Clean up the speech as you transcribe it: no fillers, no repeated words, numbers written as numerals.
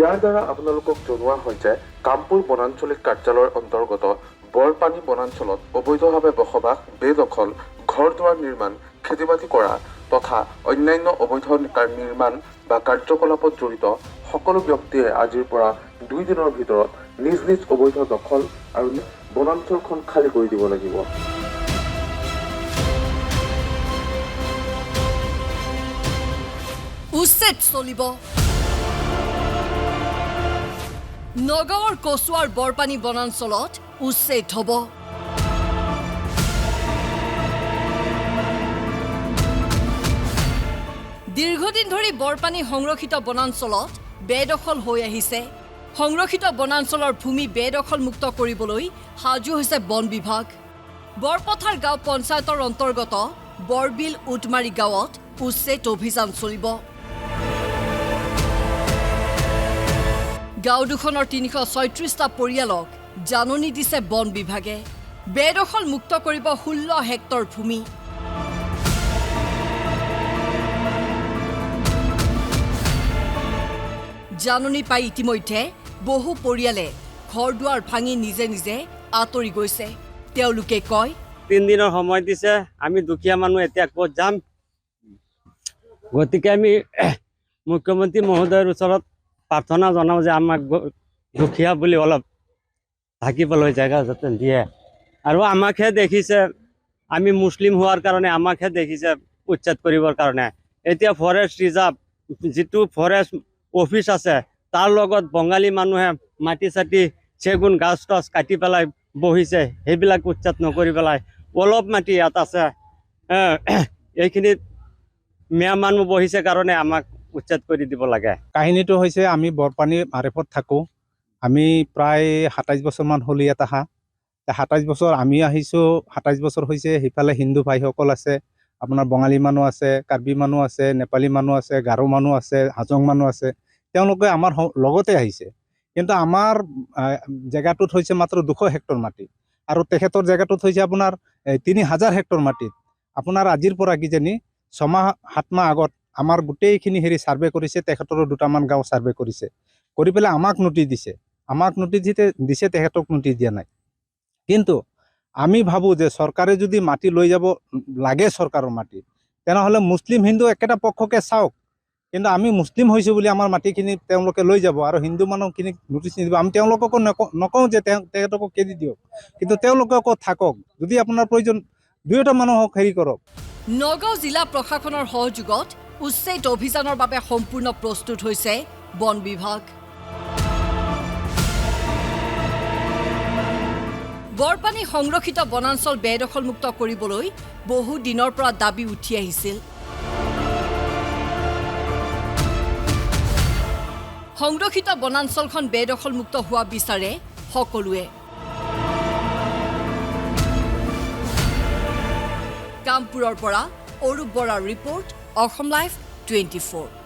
ইয়াৰ দ্বাৰা আপোনালোকক জনোৱা হয় যে কামপুৰ বনাঞ্চলিক কাৰ্যালয়ৰ অন্তৰ্গত বৰপানী বনাঞ্চলত অবৈধভাৱে বসবাস, বেদখল, ঘৰ দুৱাৰ নিৰ্মাণ, খেতি-বাতি কৰা তথা অন্যান্য অবৈধ নিৰ্মাণ বা কাৰ্যকলাপত জড়িত সকলো ব্যক্তিয়ে আজিৰ পৰা 2 দিনৰ ভিতৰত নিজ নিজ অবৈধ দখল আৰু বনাঞ্চলখন খালী কৰি দিব লাগিব। উচ্ছেদ চলিব। নগাঁৱৰ কচুৱাৰ বৰপানী বনাঞ্চলত উচ্ছেদ হ'ব। দীৰ্ঘদিন ধৰি বৰপানী সংৰক্ষিত বনাঞ্চলত বেদখল হৈ আহিছে। সংৰক্ষিত বনাঞ্চলৰ ভূমি বেদখলমুক্ত কৰিবলৈ সাজু হৈছে বন বিভাগ। বৰপথাৰ গাঁও পঞ্চায়তৰ অন্তৰ্গত বৰবিল উটমাৰী গাঁৱত উচ্ছেদ অভিযান চলিব। গাঁও দুখনৰ 336টা পৰিয়ালক জাননী দিছে বন বিভাগে। বেদখল মুক্ত কৰিব 16 হেক্টৰ ভূমি। জাননী পাই ইতিমধ্যে বহু পৰিয়ালে ঘৰ দুৱাৰ ভাঙি নিজে নিজে আঁতৰি গৈছে। তেওঁলোকে কয়, 3 দিনৰ সময় দিছে, আমি দুখীয়া মানুহ এতিয়া ক'ত যাম। গতিকে আমি মুখ্যমন্ত্ৰী মহোদয়ৰ ওচৰত প্ৰাৰ্থনা জনাওঁ যে আমাক দুখীয়া বুলি অলপ থাকিবলৈ জেগা যাতে দিয়ে। আৰু আমাকহে দেখিছে, আমি মুছলিম হোৱাৰ কাৰণে আমাকহে দেখিছে উচ্ছেদ কৰিবৰ কাৰণে। এতিয়া ফৰেষ্ট ৰিজাৰ্ভ যিটো ফৰেষ্ট অফিচ আছে তাৰ লগত বঙালী মানুহে মাটি চাটি চেগুন গাছ টাছ কাটি পেলাই বহিছে। সেইবিলাক উচ্ছেদ নকৰি পেলাই অলপ মাটি ইয়াত আছে, এইখিনিত মিয়া মানুহ বহিছে কাৰণে আমাক উচ্ছেদ কৰি দিব লাগে। কাহিনীটো হৈছে, আমি বৰপানী মাৰেফত থাকোঁ। আমি প্ৰায় 27 বছৰমান হ'ল ইয়াত আহা। 27 বছৰ আমি আহিছোঁ, 27 বছৰ হৈছে। সিফালে হিন্দু ভাইসকল আছে, আপোনাৰ বঙালী মানুহ আছে, কাৰ্বি মানুহ আছে, নেপালী মানুহ আছে, গাৰো মানুহ আছে, হাজং মানুহ আছে। তেওঁলোকে আমাৰ লগতে আহিছে। কিন্তু আমাৰ জেগাটোত হৈছে মাত্ৰ 200 হেক্টৰ মাটি, আৰু তেখেতৰ জেগাটোত হৈছে আপোনাৰ 3000 হেক্টৰ মাটিত। আপোনাৰ আজিৰ পৰা কিজানি 6 মাহ 7 মাহ আগত আমাৰ গোটেইখিনি ছাৰ্ভে কৰিছে। তেখেতৰো 2টামান গাঁও ছাৰ্ভে কৰিছে, কৰি পেলাই আমাক নোটিছ দিছে। আমাক নোটিছ দিছে, তেখেতক নোটিছ দিয়া নাই। কিন্তু আমি ভাবোঁ যে চৰকাৰে যদি মাটি লৈ যাব লাগে, চৰকাৰৰ মাটি, তেনেহ'লে মুছলিম হিন্দু একেটা পক্ষকে চাওক। কিন্তু আমি মুছলিম হৈছোঁ বুলি আমাৰ মাটিখিনি তেওঁলোকে লৈ যাব আৰু হিন্দু মানুহখিনিক নোটিছ নিদিব। আমি তেওঁলোককো নকওঁ যে তেখেতকো কেদি দিয়ক, কিন্তু তেওঁলোকেও থাকক। যদি আপোনাৰ প্ৰয়োজন 2টা মানুহক কৰক। নগাঁও জিলা প্ৰশাসনৰ সহযোগত উচ্ছেদ অভিযানৰ বাবে সম্পূৰ্ণ প্ৰস্তুত হৈছে বন বিভাগ। বৰপানী সংৰক্ষিত বনাঞ্চল বেদখলমুক্ত কৰিবলৈ বহু দিনৰ পৰা দাবী উঠি আহিছিল। সংৰক্ষিত বনাঞ্চলখন বেদখলমুক্ত হোৱা বিচাৰে সকলোৱে। কামপুৰৰ পৰা অৰূপ বৰাৰ ৰিপৰ্ট, অসম লাইভ 24।